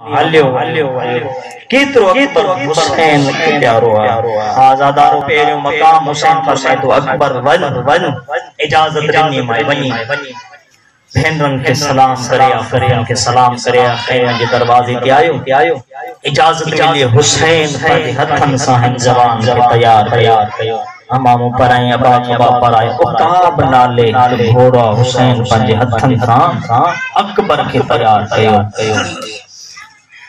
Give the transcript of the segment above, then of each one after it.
हलियो केतिरो अकबर हुसैन खे प्यारो आहे। आज़ादारो पहिरियों मक़ाम हुसैन फरमाए तो अकबर वन इजाज़त ॾिनी मां वञी भेनरनि खे सलाम करे फरियां खे सलाम करे खैम जे दरवाज़े ते आयो इजाज़त मिली। हुसैन पंहिंजे हथनि सां हिन जवान खे तयार कयो। अमामो पराए अबा पराए उकाब नाले घोड़ा हुसैन पंहिंजे हथनि सां अकबर खे तयार कयो।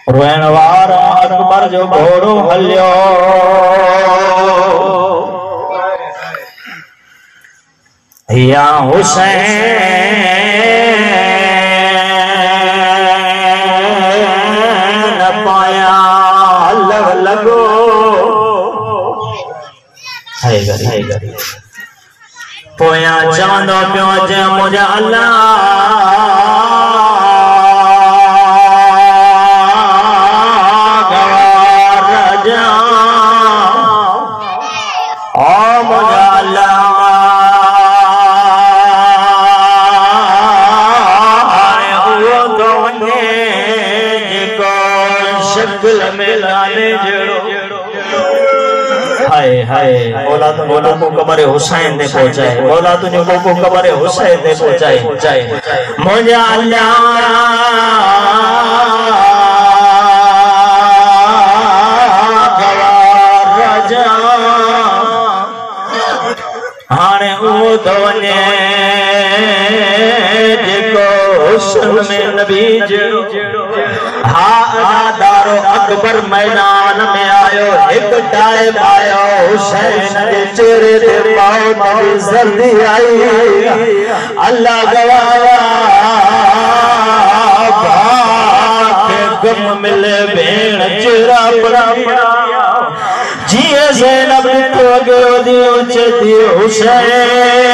रोइण वारा अकबर जो घोड़ो हलियो या हुसैन पाया लगो है पोया चवंदो पियो जे मुंहिंजा अल्लाह बोला को कबर हुसैन ने पहुंचाए। बोला तुझे को कबर हुसैन ने पहुंचाए। मुझे अल्लाह राजा हाणे वो तो वने जेको हुस्न में नबी जड़ो हा अदादारो अकबर मैदान में आयो एक टाइम आयो हुसैन के चेहरे ते मौत की सर्दी आई। अल्लाह गवाया के गम मिले भेण चेहरा पड़ा जिए ज़ैनब तो गयो दियो चेती हुसैन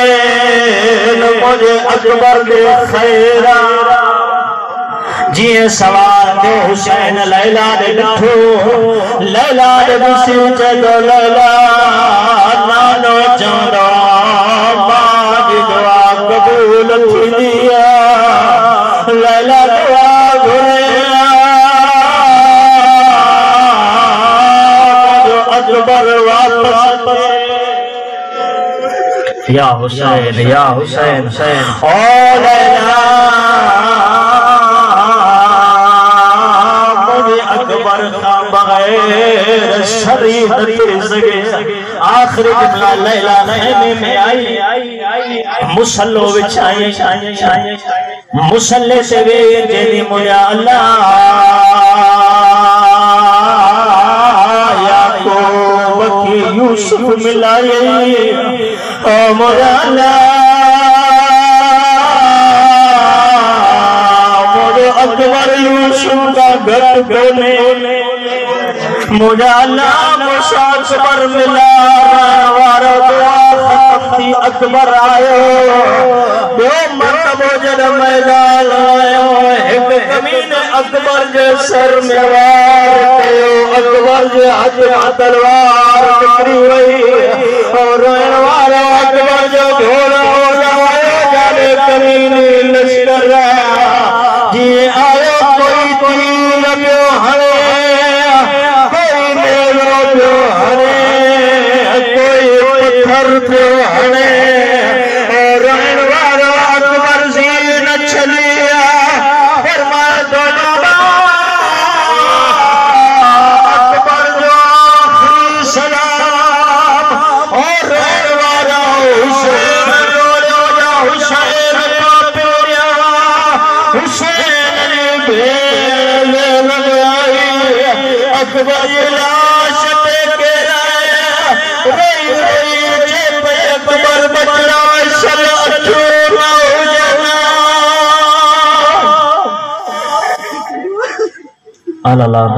मुझे अकबर दे खैरा जिए सवार दे हुसैन लैला दे ॾिठो लैला दे ॾिसी चयो लैला नानो चवंदो मां जी दुआ क़बूल थींदी आहे। लैला दुआ घुरे जो अकबर वापस या हुसैन ओ लैला अकबर का बगैर शरीफ दे सके। आखिरी जुमला लैला खेमे में आई मुसल्लो विछाई मुसल्ले से वे जेदी मुया अल्लाह याकूब की यूसुफ मिलाए ओ मुया अल्लाह अकबर यूसुफ का घर कोने मुझे अल्लाह मुशाक पर मिला वारो दुआ अकबर आयो दो मरतबो जद मैदान आयो एक कमीने अकबर के सर में वार कयो। अकबर के हाथ में तलवार पकड़ी हुई और रोइण वारो अकबर जो घोड़ा उड़ायो जाने कमीने लश्कर जी आयो कोई तीर पियो हणे कोई मेलो पियो हणे कोई पत्थर पियो हणे रोइण वारो अकबर जी न छलिया फरमाए तो अकबर जो आखिरी सलाम और रोइण वारो हुसैन रोयो जा हुसैन का प्यारा हुसैन अकबर लाश पे केरा रोई जे पे अकबर बचड़ा सल अचूर हो जाना। अल्लाह